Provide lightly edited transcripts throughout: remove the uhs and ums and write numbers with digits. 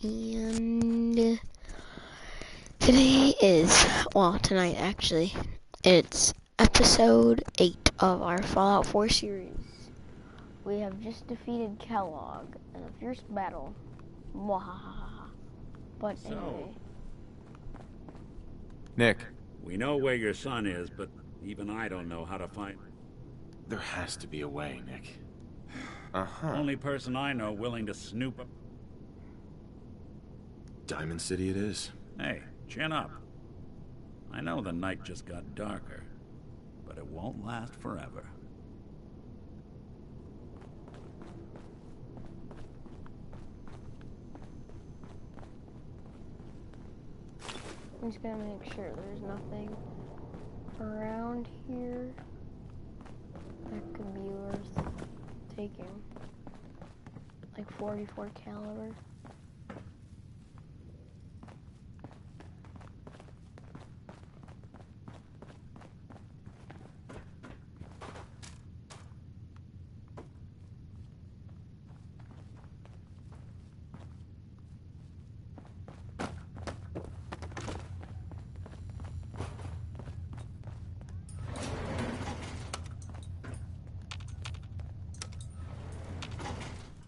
and today is, well, tonight actually, it's episode 8 of our Fallout 4 series. We have just defeated Kellogg in a fierce battle. Mwahaha. But anyway. Nick. We know where your son is, but even I don't know how to find... There has to be a way, Nick. Only person I know willing to snoop up... Diamond City it is. Hey, chin up. I know the night just got darker, but it won't last forever. I'm just gonna make sure there's nothing around here that could be worth taking. Like 44 caliber.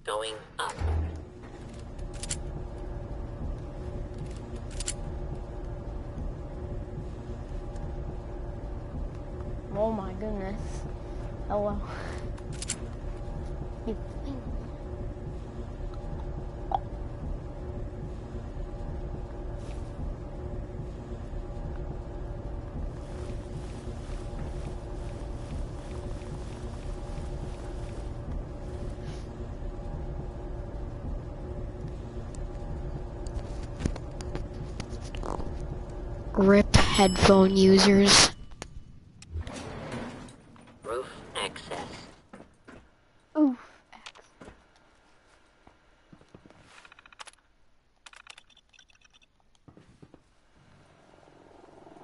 Going up. Oh my goodness. Hello. RIP headphone users. Roof access. Oof.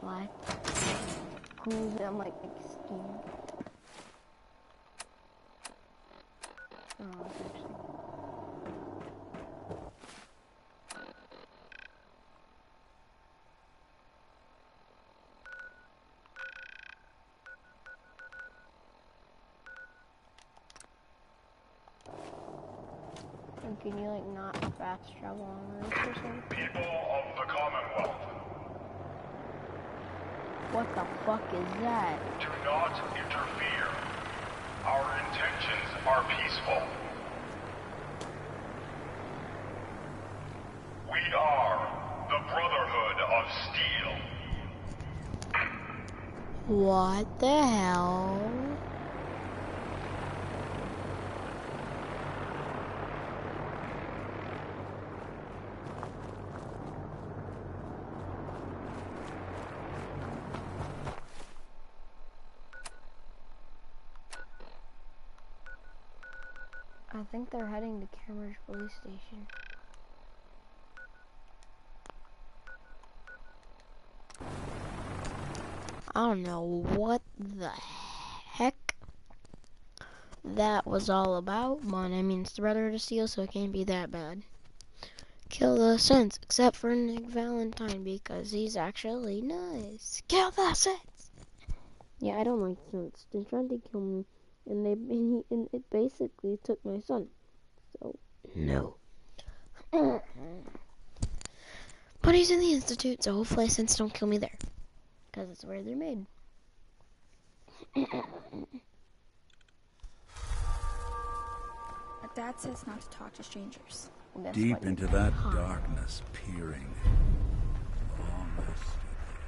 What? Who's I'm like scheme. Oh, it's actually. Can you like not fast travel on roofs or something? People of the Commonwealth. What the fuck is that? Do not interfere. Our intentions are peaceful. We are the Brotherhood of Steel. What the hell? I think they're heading to Cameron's police station. I don't know what the heck that was all about, but I mean it's the Brotherhood of Steel, so it can't be that bad. Kill the Sins, except for Nick Valentine because he's actually nice. Kill the Sins. Yeah, I don't like Sins. They tried to kill me. And it basically took my son. So, no. But he's in the Institute, so hopefully Sins don't kill me there. Because it's where they're made. My dad says not to talk to strangers. Deep into that darkness, peering. Long I stood there,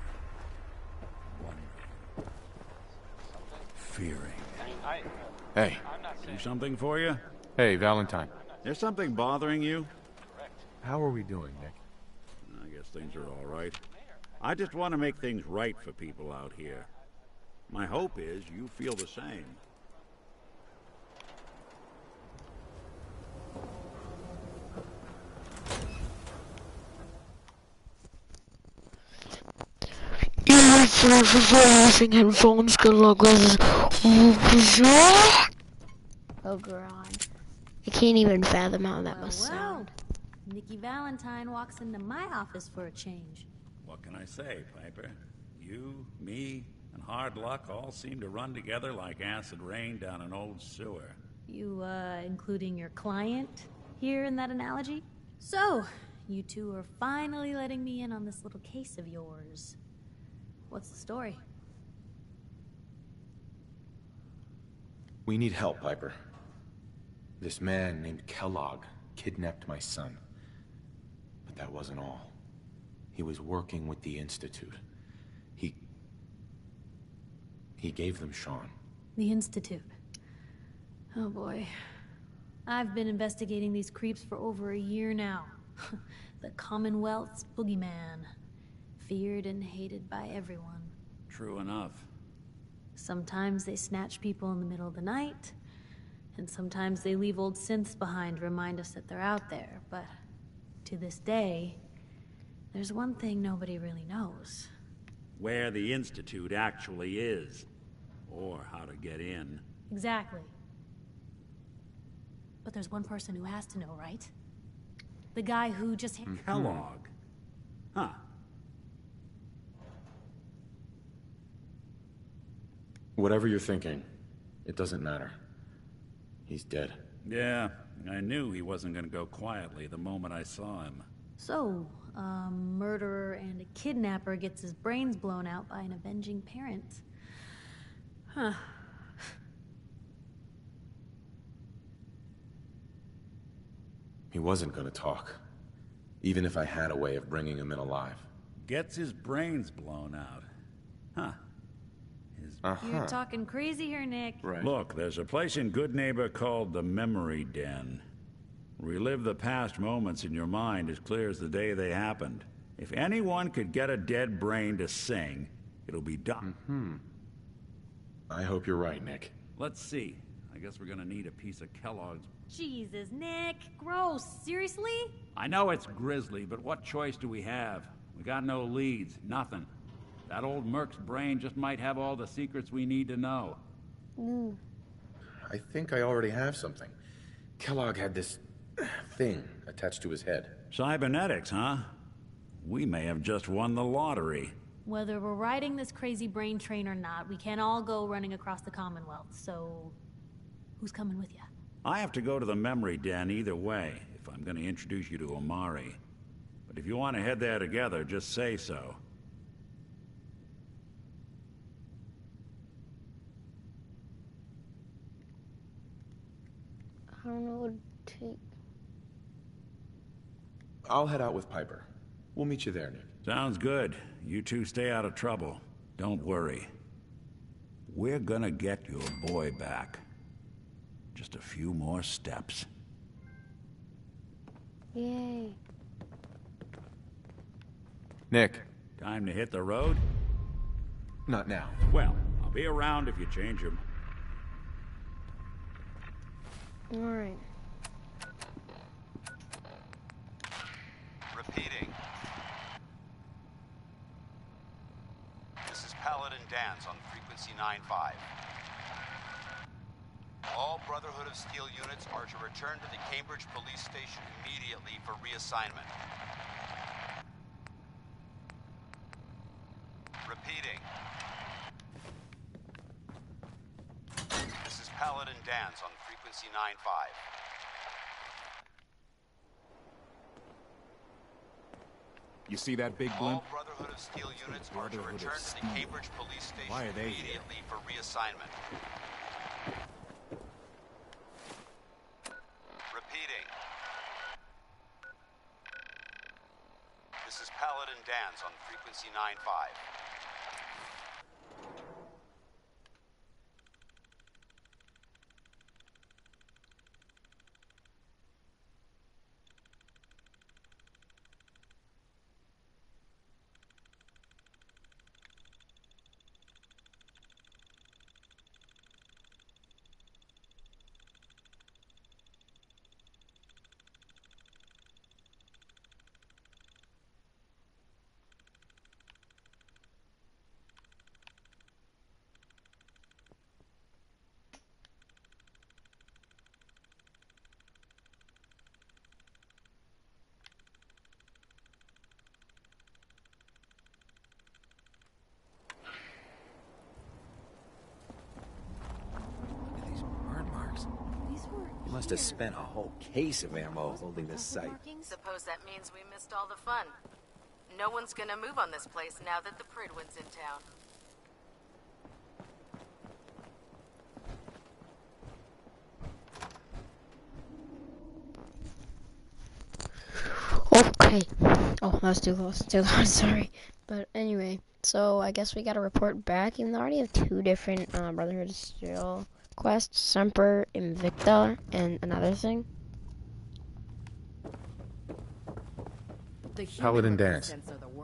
wondering, fearing. Hey. Do something for you? Hey, Valentine. There's something bothering you? How are we doing, Nick? I guess things are all right. I just want to make things right for people out here. My hope is you feel the same. You're using headphones, good luck with Oh god. I can't even fathom how that must sound. Nikki Valentine walks into my office for a change. What can I say, Piper? You, me, and hard luck all seem to run together like acid rain down an old sewer. You, including your client here in that analogy? So, you two are finally letting me in on this little case of yours. What's the story? We need help, Piper. This man named Kellogg kidnapped my son. But that wasn't all. He was working with the Institute. He gave them Sean. The Institute. Oh boy. I've been investigating these creeps for over a year now. The Commonwealth's boogeyman. Feared and hated by everyone. True enough. Sometimes they snatch people in the middle of the night, and sometimes they leave old synths behind to remind us that they're out there, but to this day, there's one thing nobody really knows. Where the Institute actually is. Or how to get in. Exactly. But there's one person who has to know, right? The guy who just... Kellogg. Huh. Whatever you're thinking, it doesn't matter. He's dead. Yeah, I knew he wasn't gonna go quietly the moment I saw him. So, a murderer and a kidnapper gets his brains blown out by an avenging parent. Huh. He wasn't gonna talk. Even if I had a way of bringing him in alive. Gets his brains blown out. Huh. You're talking crazy here, Nick. Right. Look, there's a place in Good Neighbor called the Memory Den. Relive the past moments in your mind as clear as the day they happened. If anyone could get a dead brain to sing, it'll be done. I hope you're right, Nick. Let's see. I guess we're gonna need a piece of Kellogg's. Jesus, Nick. Gross. Seriously? I know it's grisly, but what choice do we have? We got no leads, nothing. That old Merc's brain just might have all the secrets we need to know. I think I already have something. Kellogg had this thing attached to his head. Cybernetics, huh? We may have just won the lottery. Whether we're riding this crazy brain train or not, we can't all go running across the Commonwealth, so... who's coming with you? I have to go to the Memory Den either way, if I'm gonna introduce you to Omari. But if you want to head there together, just say so. I don't know what to take. I'll head out with Piper. We'll meet you there, Nick. Sounds good. You two stay out of trouble. Don't worry. We're gonna get your boy back. Just a few more steps. Yay. Nick. Time to hit the road? Not now. Well, I'll be around if you change your... Alright. Repeating. This is Paladin Dan's on frequency 9-5. All Brotherhood of Steel units are to return to the Cambridge Police Station immediately for reassignment. Repeating. This is Paladin Dan's on frequency 9-5. You see that big blimp? All Brotherhood of Steel units are to Brotherhood of return to the Steel. Cambridge Police Station Why are they here? immediately for reassignment. Repeating. This is Paladin Dan's on frequency 9-5. Must have spent a whole case of ammo holding this site. Suppose that means we missed all the fun. No one's gonna move on this place now that the Pridwin's in town. Okay. Oh, that's too close. Too loud. Sorry. But anyway, so I guess we gotta report back. Even though I already have 2 different Brotherhood of Steel quests: Semper Invicta and another thing. Paladin dance.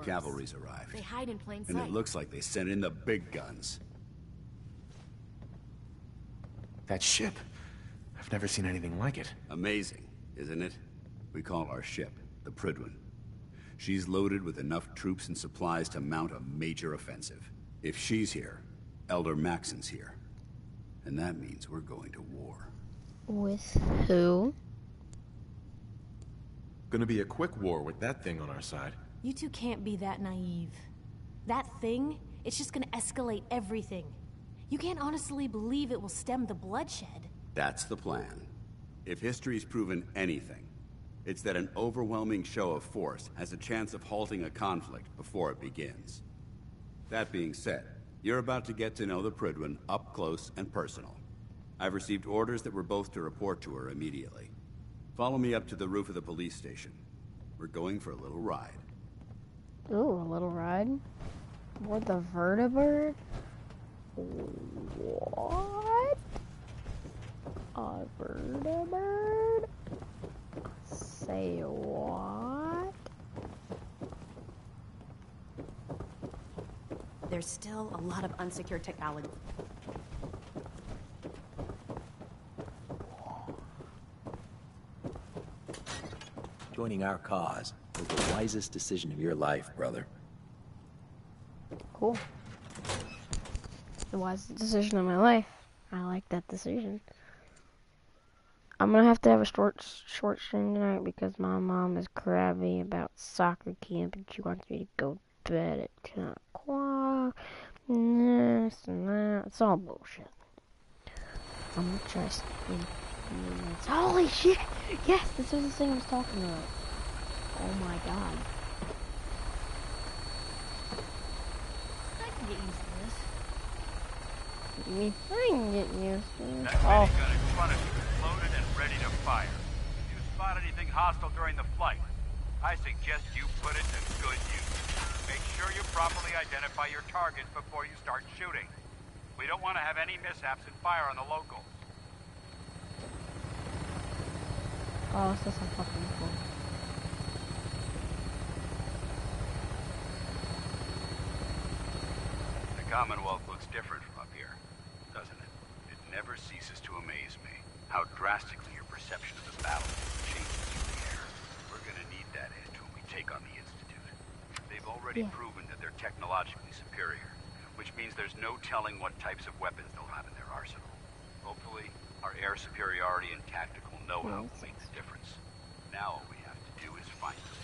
Cavalry's arrived. They hide in plain And sight. it looks like they sent in the big guns. That ship. I've never seen anything like it. Amazing, isn't it? We call our ship the Pridwin. She's loaded with enough troops and supplies to mount a major offensive. If she's here, Elder Maxon's here. And that means we're going to war. With who? Gonna be a quick war with that thing on our side. You two can't be that naive. That thing, it's just gonna escalate everything. You can't honestly believe it will stem the bloodshed. That's the plan. If history's proven anything, it's that an overwhelming show of force has a chance of halting a conflict before it begins. That being said, you're about to get to know the Pridwin up close and personal. I've received orders that we're both to report to her immediately. Follow me up to the roof of the police station. We're going for a little ride. Ooh, a little ride? With the vertibird? What? A vertibird? Say what? There's still a lot of unsecured technology. Joining our cause was the wisest decision of your life, brother. Cool. The wisest decision of my life. I like that decision. I'm gonna have to have a short stream tonight because my mom is crabby about soccer camp and she wants me to go to bed at 10 o'clock. This and that. It's all bullshit. I'm gonna try sleeping. Holy shit! Yes, this was the thing I was talking about. Oh my god. I can get used to this. I can get used to this. That minigun in front of you is loaded and ready to fire. If you spot anything hostile during the flight, I suggest you put it to good use. Make sure you properly identify your targets before you start shooting. We don't want to have any mishaps and fire on the locals. Oh, this is so fucking cool. The Commonwealth looks different from up here, doesn't it? It never ceases to amaze me how drastically your perception of the battle changes through the air. We're gonna need that edge when we take on the Institute. They've already proven that they're technologically superior, which means there's no telling what types of weapons they'll have in their arsenal. Hopefully, our air superiority and tactical know-how will make the difference. Now all we have to do is find them.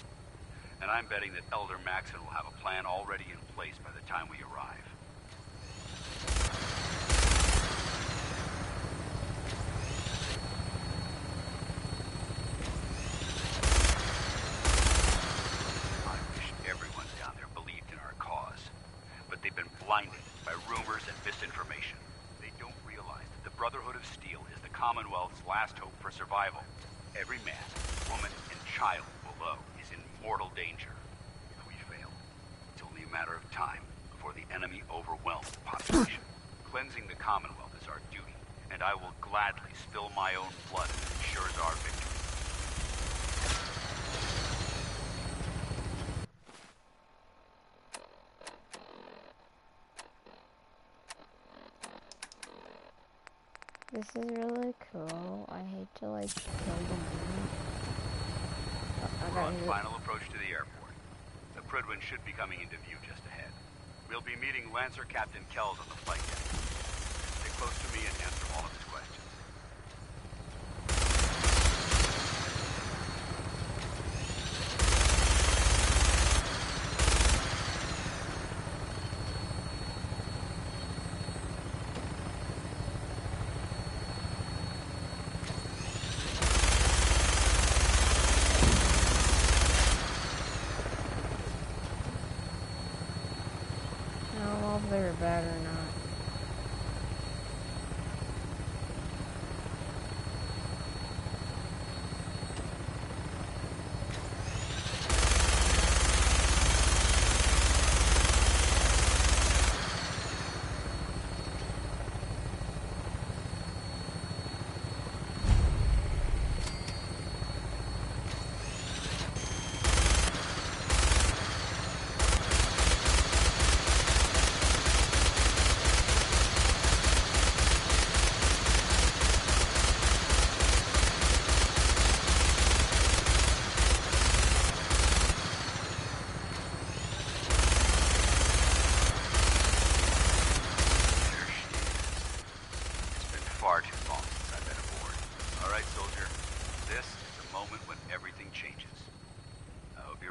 And I'm betting that Elder Maxon will have a plan already in place by the time we arrive. I wish everyone down there believed in our cause. But they've been blinded by rumors and misinformation. They don't realize that the Brotherhood of Steel is the Commonwealth's last hope for survival. Every man, woman, and child below is in mortal danger. If we fail, it's only a matter of time before the enemy overwhelms the population. Cleansing the Commonwealth is our duty, and I will gladly spill my own blood if it ensures our victory. This is really cool. I hate to like kill them. We're on final approach to the airport. The Pridwin should be coming into view just ahead. We'll be meeting Lancer Captain Kells on the flight deck. Stay close to me and answer all of his questions.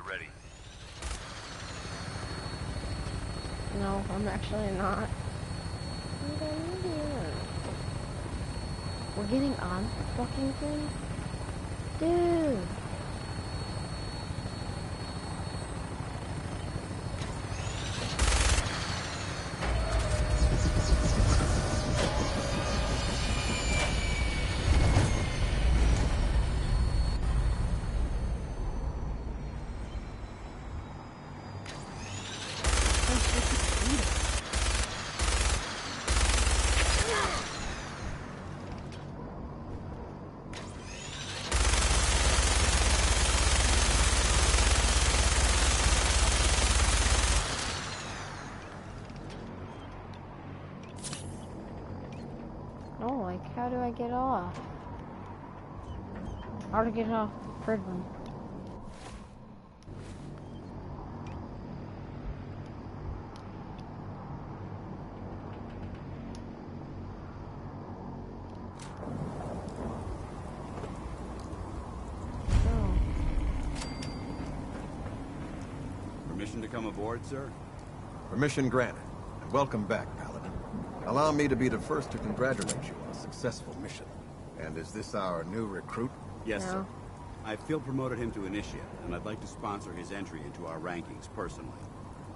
ready. No, I'm actually not. We're getting on the fucking thing? Dude. No, like, how do I get off? How to get off the prison? Permission to come aboard, sir? Permission granted. And welcome back, Paladin. Allow me to be the first to congratulate you on a successful mission. And is this our new recruit? Yes, sir. I feel promoted him to initiate, and I'd like to sponsor his entry into our rankings personally.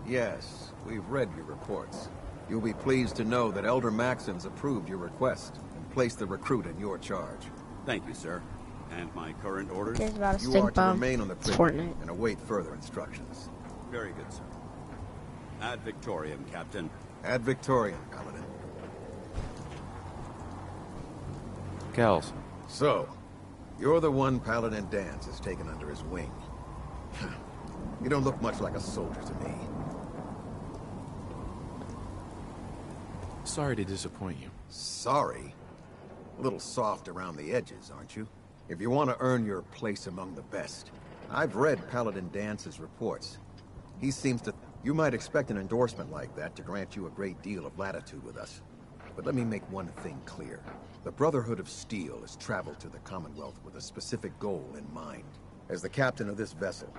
Yes, we've read your reports. You'll be pleased to know that Elder Maxon's approved your request and placed the recruit in your charge. Thank you, sir. And my current orders? Here's about a You stink are to bomb. remain on the It's prison Fortnite. and await further instructions. Very good, sir. Ad Victoriam, Captain. Ad Victoriam, Paladin. Kells. So, you're the one Paladin Danse has taken under his wing. You don't look much like a soldier to me. Sorry to disappoint you. Sorry? A little soft around the edges, aren't you? If you want to earn your place among the best. I've read Paladin Dance's reports. He seems to... You might expect an endorsement like that to grant you a great deal of latitude with us. But let me make one thing clear. The Brotherhood of Steel has traveled to the Commonwealth with a specific goal in mind. As the captain of this vessel,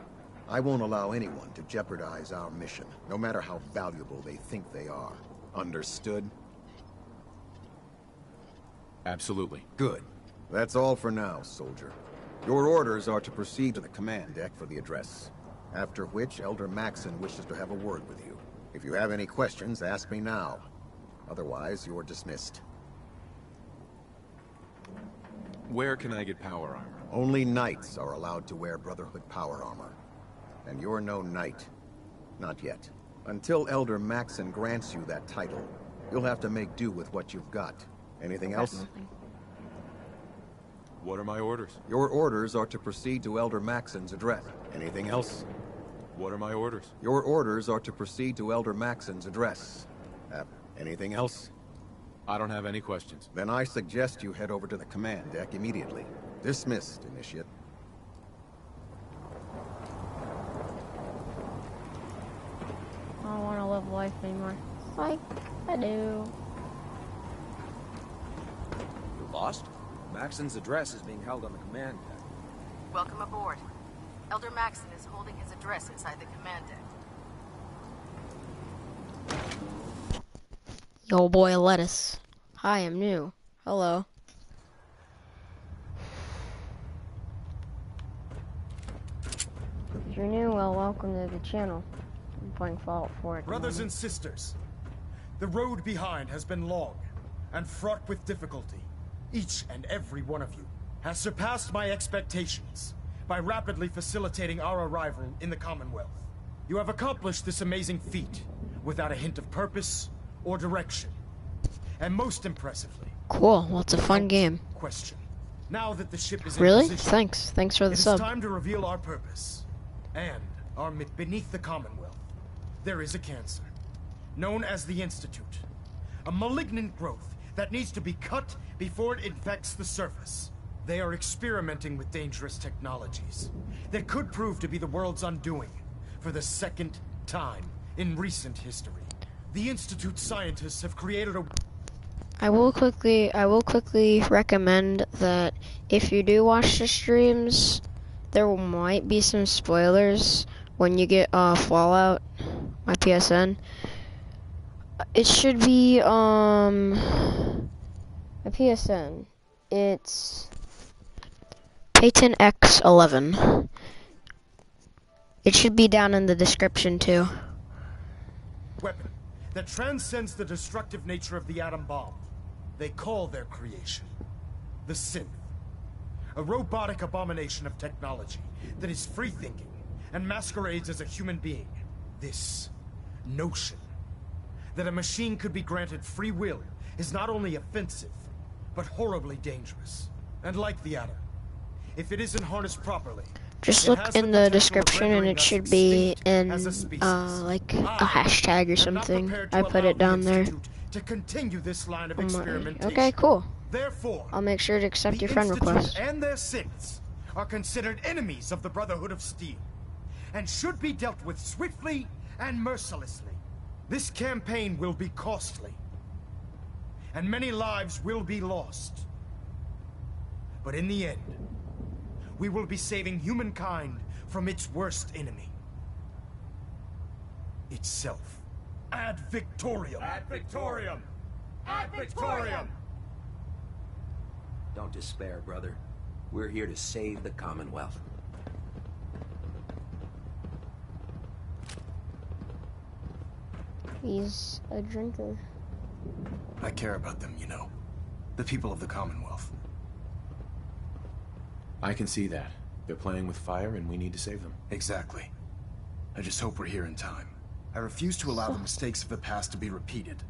I won't allow anyone to jeopardize our mission, no matter how valuable they think they are. Understood? Absolutely. Good. That's all for now, soldier. Your orders are to proceed to the command deck for the address. After which, Elder Maxon wishes to have a word with you. If you have any questions, ask me now. Otherwise, you're dismissed. Where can I get power armor? Only knights are allowed to wear Brotherhood power armor. And you're no knight. Not yet. Until Elder Maxon grants you that title, you'll have to make do with what you've got. Anything else? What are my orders? Your orders are to proceed to Elder Maxon's address. Anything else? What are my orders? Your orders are to proceed to Elder Maxon's address. Anything else? I don't have any questions. Then I suggest you head over to the command deck immediately. Dismissed, Initiate. I don't want to live life anymore. Like, I do. You're lost? Maxon's address is being held on the command deck. Welcome aboard. Elder Maxon is holding his address inside the command deck. Yo, boy, lettuce. Hi, I'm new. Hello. If you're new, well, welcome to the channel. I'm playing Fallout 4 at the Brothers moment. and sisters, the road behind has been long and fraught with difficulty. Each and every one of you has surpassed my expectations by rapidly facilitating our arrival in the Commonwealth. You have accomplished this amazing feat without a hint of purpose or direction. And most impressively... Cool, well, it's a fun game. Question. Now that the ship is Really? in position... Thanks for the sub. It's time to reveal our purpose. And our beneath the Commonwealth, there is a cancer, known as the Institute. A malignant growth that needs to be cut before it infects the surface. They are experimenting with dangerous technologies that could prove to be the world's undoing for the second time in recent history. The Institute scientists have created a... I will quickly recommend that if you do watch the streams, there might be some spoilers when you get Fallout, my PSN. It should be my PSN. It's Peyton X11. It should be down in the description too. Weapon that transcends the destructive nature of the atom bomb. They call their creation the synth. A robotic abomination of technology that is free-thinking and masquerades as a human being. This notion that a machine could be granted free will is not only offensive, but horribly dangerous. And like the atom, if it isn't harnessed properly, just look in the description and it should be in like a hashtag or something. I put it down there. To continue this line of experimentation. Okay, cool. Therefore, I'll make sure to accept your friend request. And their synths are considered enemies of the Brotherhood of Steel, and should be dealt with swiftly and mercilessly. This campaign will be costly, and many lives will be lost. But in the end, we will be saving humankind from its worst enemy. Itself. Ad Victoriam! Ad Victoriam! Ad Victoriam! Don't despair, brother. We're here to save the Commonwealth. He's a drinker. I care about them, you know. The people of the Commonwealth. I can see that. They're playing with fire and we need to save them. Exactly. I just hope we're here in time. I refuse to allow the mistakes of the past to be repeated.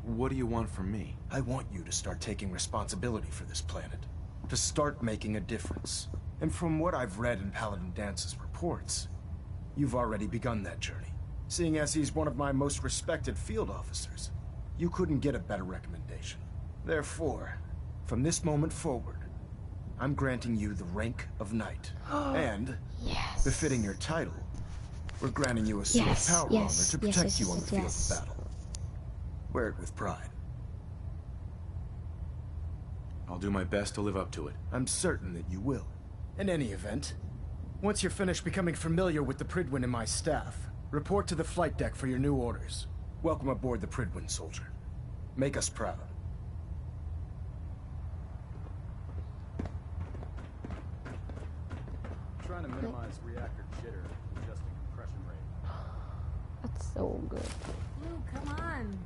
What do you want from me? I want you to start taking responsibility for this planet. To start making a difference. And from what I've read in Paladin Dance's reports, you've already begun that journey. Seeing as he's one of my most respected field officers, you couldn't get a better recommendation. Therefore, from this moment forward, I'm granting you the rank of knight. And, yes, befitting your title, we're granting you a suit of power armor to protect you on the field of battle. Wear it with pride. I'll do my best to live up to it. I'm certain that you will. In any event, once you're finished becoming familiar with the Pridwin and my staff, report to the flight deck for your new orders. Welcome aboard the Pridwin, soldier. Make us proud. Trying to minimize reactor jitter, adjusting compression rate. That's so good. Ooh, come on.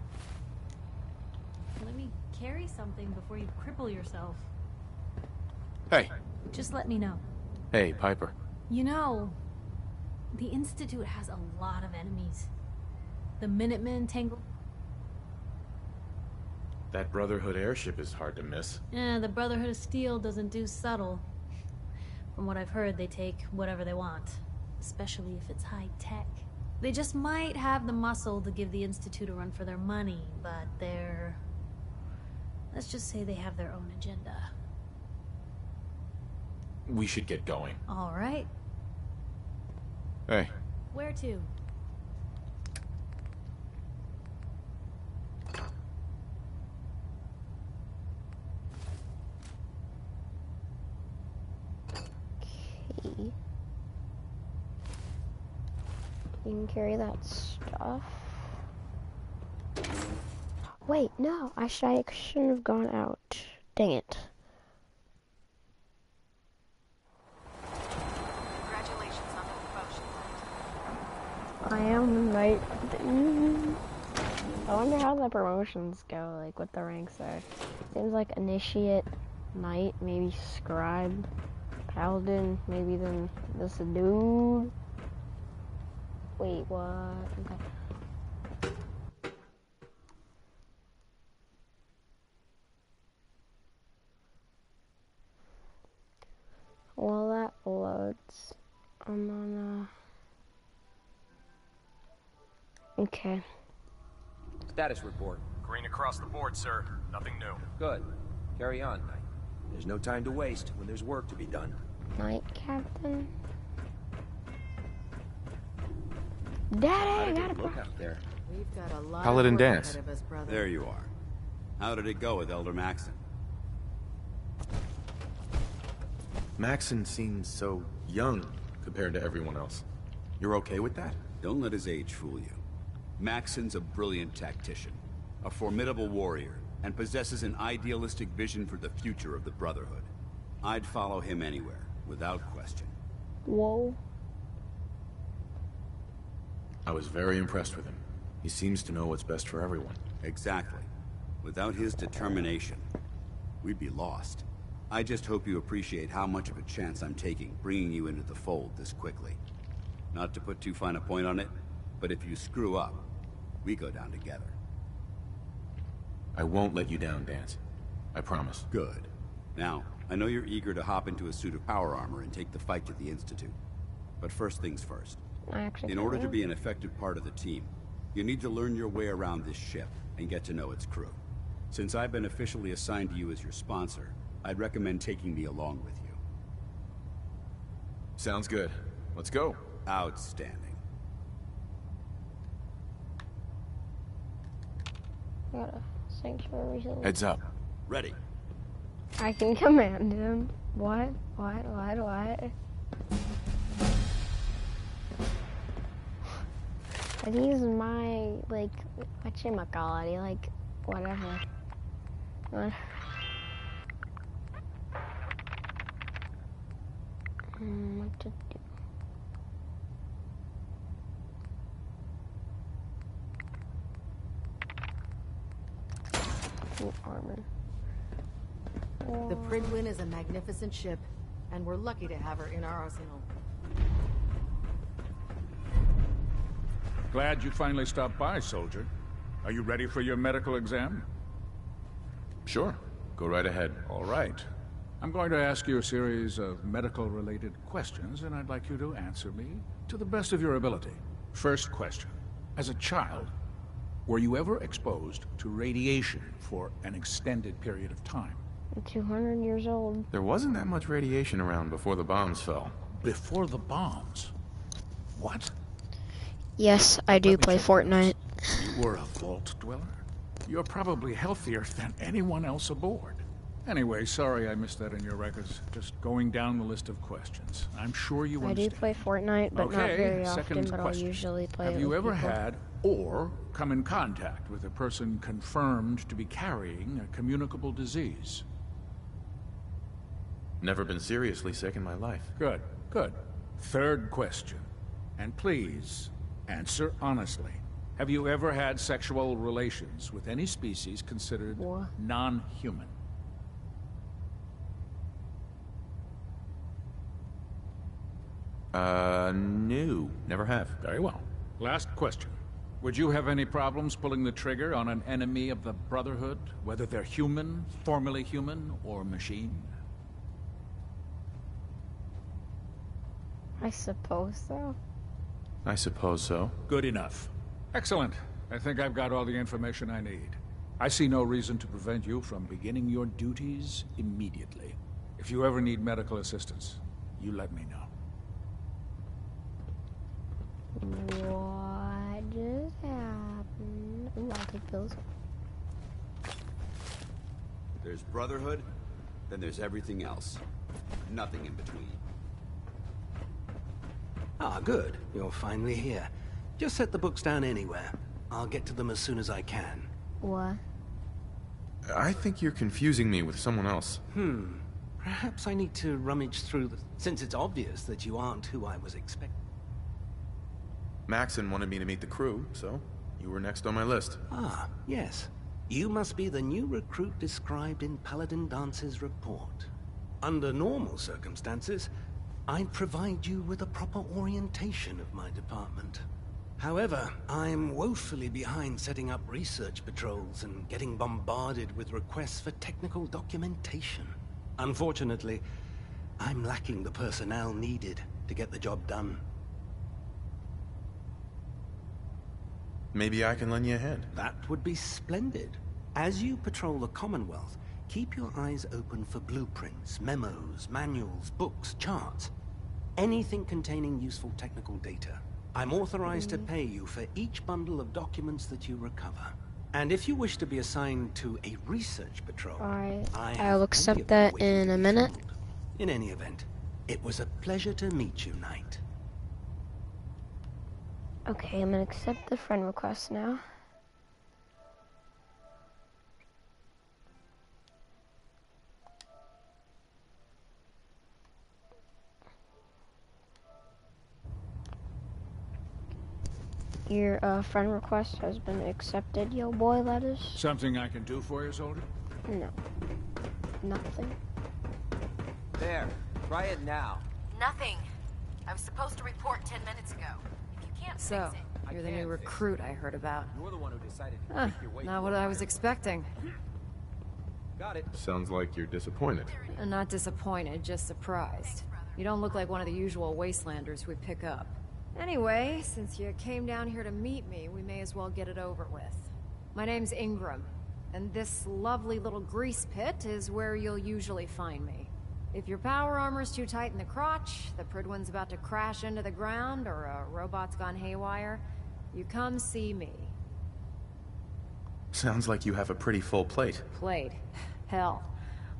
Let me carry something before you cripple yourself. Hey. Just let me know. Hey, Piper. You know, the Institute has a lot of enemies. The Minutemen tangled... That Brotherhood airship is hard to miss. The Brotherhood of Steel doesn't do subtle. From what I've heard, they take whatever they want. Especially if it's high-tech. They just might have the muscle to give the Institute a run for their money, but they're... Let's just say they have their own agenda. We should get going. All right. Hey. Where to? Okay. You can carry that stuff. Wait, no, I shouldn't have gone out. Dang it. Congratulations on the promotion. I am knight. I wonder how the promotions go, like what the ranks are. Seems like initiate, knight, maybe scribe, paladin, maybe then this dude. Wait, what? Okay. While that loads, I'm on Okay. Status report. Green across the board, sir. Nothing new. Good. Carry on, Knight. There's no time to waste when there's work to be done. Knight Captain. Daddy, I got a look out there. We've got a lot Paladin of work Dance. ahead of us, brother. There you are. How did it go with Elder Maxon? Maxon seems so young compared to everyone else. You're okay with that? Don't let his age fool you. Maxon's a brilliant tactician, a formidable warrior, and possesses an idealistic vision for the future of the Brotherhood. I'd follow him anywhere, without question. Whoa. I was very impressed with him. He seems to know what's best for everyone. Exactly. Without his determination, we'd be lost. I just hope you appreciate how much of a chance I'm taking bringing you into the fold this quickly. Not to put too fine a point on it, but if you screw up, we go down together. I won't let you down, Dance. I promise. Good. Now, I know you're eager to hop into a suit of power armor and take the fight to the Institute. But first things first. In order to be an effective part of the team, you need to learn your way around this ship and get to know its crew. Since I've been officially assigned to you as your sponsor, I'd recommend taking me along with you. Sounds good. Let's go. Outstanding. Got a sanctuary. Heads up. Ready. I can command him. What? I think he's my, like, whatchamacallit, like, whatever. What? What to do? Full armor. The Pridwin is a magnificent ship, and we're lucky to have her in our arsenal. Glad you finally stopped by, soldier. Are you ready for your medical exam? Sure. Go right ahead. All right. I'm going to ask you a series of medical-related questions, and I'd like you to answer me to the best of your ability. First question. As a child, were you ever exposed to radiation for an extended period of time? I'm 200 years old. There wasn't that much radiation around before the bombs fell. Before the bombs? What? Yes, I do play Fortnite. You were a vault dweller? You're probably healthier than anyone else aboard. Anyway, sorry I missed that in your records. Just going down the list of questions. I'm sure you I understand. do play Fortnite, but not very often, second but question. I'll usually play it Have you with ever people. had or come in contact with a person confirmed to be carrying a communicable disease? Never been seriously sick in my life. Good, good. Third question. And please, answer honestly. Have you ever had sexual relations with any species considered non-human? No. Never have. Very well. Last question. Would you have any problems pulling the trigger on an enemy of the Brotherhood, whether they're human, formerly human, or machine? I suppose so. I suppose so. Good enough. Excellent. I think I've got all the information I need. I see no reason to prevent you from beginning your duties immediately. If you ever need medical assistance, you let me know. What just happened? Ooh, I'll take those. There's Brotherhood, then there's everything else. Nothing in between. Ah, good. You're finally here. Just set the books down anywhere. I'll get to them as soon as I can. What? I think you're confusing me with someone else. Perhaps I need to rummage through since it's obvious that you aren't who I was expecting. Maxon wanted me to meet the crew, so you were next on my list. Ah, yes. You must be the new recruit described in Paladin Dance's report. Under normal circumstances, I'd provide you with a proper orientation of my department. However, I'm woefully behind setting up research patrols and getting bombarded with requests for technical documentation. Unfortunately, I'm lacking the personnel needed to get the job done. Maybe I can lend you a hand. That would be splendid. As you patrol the Commonwealth, keep your eyes open for blueprints, memos, manuals, books, charts. Anything containing useful technical data. I'm authorized to pay you for each bundle of documents that you recover. And if you wish to be assigned to a research patrol, Alright, I'll accept that in a minute. In any event, it was a pleasure to meet you, Knight. Okay, I'm gonna accept the friend request now. Your friend request has been accepted, yo boy lettuce. Something I can do for you, soldier? No. Nothing. There. Try it now. Nothing. I was supposed to report 10 minutes ago. If you can't So, fix it... you're the new recruit I heard about. You're the one who decided to make your way. Not what I was expecting. Got it. Sounds like you're disappointed. Not disappointed, just surprised. You don't look like one of the usual wastelanders we pick up. Anyway, since you came down here to meet me, we may as well get it over with. My name's Ingram, and this lovely little grease pit is where you'll usually find me. If your power armor's too tight in the crotch, the Pridwin's about to crash into the ground, or a robot's gone haywire, you come see me. Sounds like you have a pretty full plate. Plate? Hell,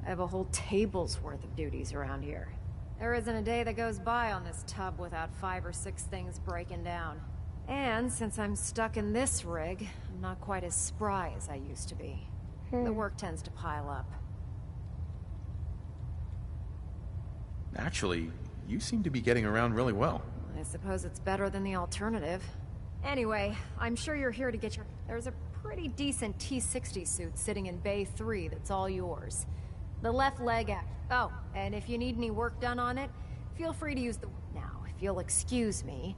I have a whole table's worth of duties around here. There isn't a day that goes by on this tub without 5 or 6 things breaking down. And since I'm stuck in this rig, I'm not quite as spry as I used to be. The work tends to pile up. Actually, you seem to be getting around really well. I suppose it's better than the alternative. Anyway, I'm sure you're here to get your... There's a pretty decent T-60 suit sitting in Bay 3 that's all yours. The left leg act. Oh, and if you need any work done on it, feel free to use the... Now, if you'll excuse me...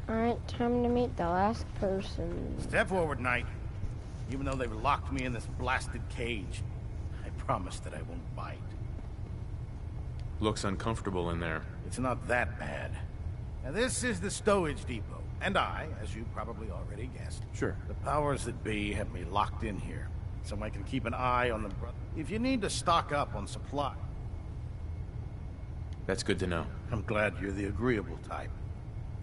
Alright, time to meet the last person. Step forward, Knight. Even though they've locked me in this blasted cage, I promise that I won't bite. Looks uncomfortable in there. It's not that bad. Now, this is the stowage depot, and I, as you probably already guessed... Sure. The powers that be have me locked in here, so I can keep an eye on the... If you need to stock up on supply... That's good to know. I'm glad you're the agreeable type.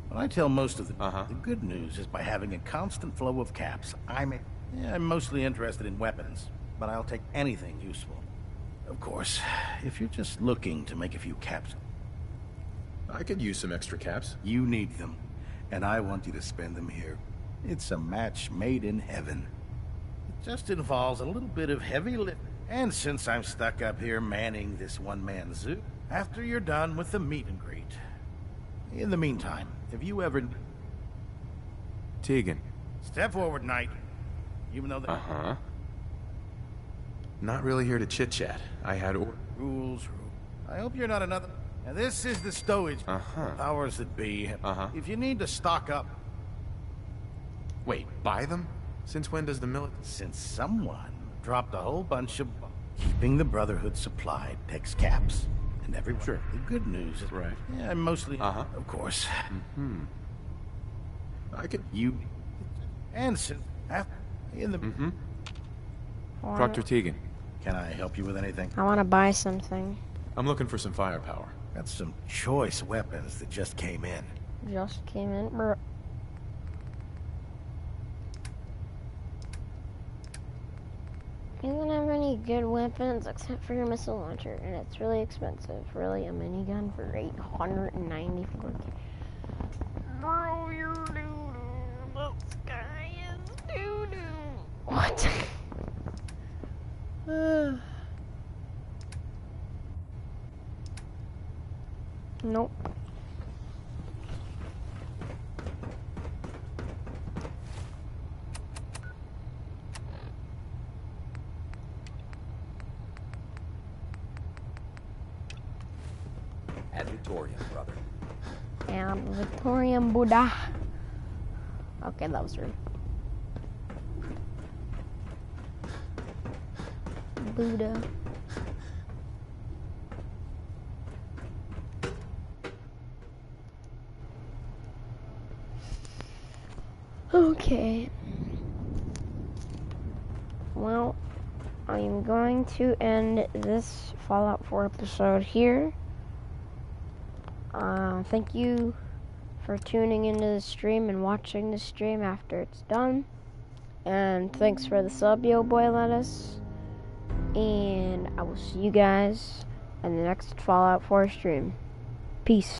But I tell most of the... The good news is by having a constant flow of caps, I'm mostly interested in weapons, but I'll take anything useful. Of course, if you're just looking to make a few caps... I could use some extra caps. You need them, and I want you to spend them here. It's a match made in heaven. It just involves a little bit of heavy lifting. And since I'm stuck up here manning this one-man zoo, after you're done with the meet and greet. In the meantime, if you ever... Tegan. Step forward, Knight. Even though the... Not really here to chit-chat. I had rules. I hope you're not another... Now, this is the stowage. Powers that be. If you need to stock up... Wait, buy them? Since when does the military... Since someone dropped a whole bunch of... Keeping the Brotherhood supplied takes caps. And everyone... Sure. The good news is... Right. Yeah, mostly... Of course. I could... You... And since... In the... Dr. Tegan. Can I help you with anything? I want to buy something. I'm looking for some firepower. Got some choice weapons that just came in. Just came in, bro. You don't have any good weapons except for your missile launcher, and it's really expensive. Really, a minigun for $894K. Bro, you're doo-doo. This guy is doo-doo. What? Nope. Ad Victoriam, brother. And Victorian Buddha. Okay, that was rude. Buddha. Okay. Well, I'm going to end this Fallout 4 episode here. Thank you for tuning into the stream and watching the stream after it's done. And thanks for the sub, yo boy lettuce. and I will see you guys in the next Fallout 4 stream. Peace.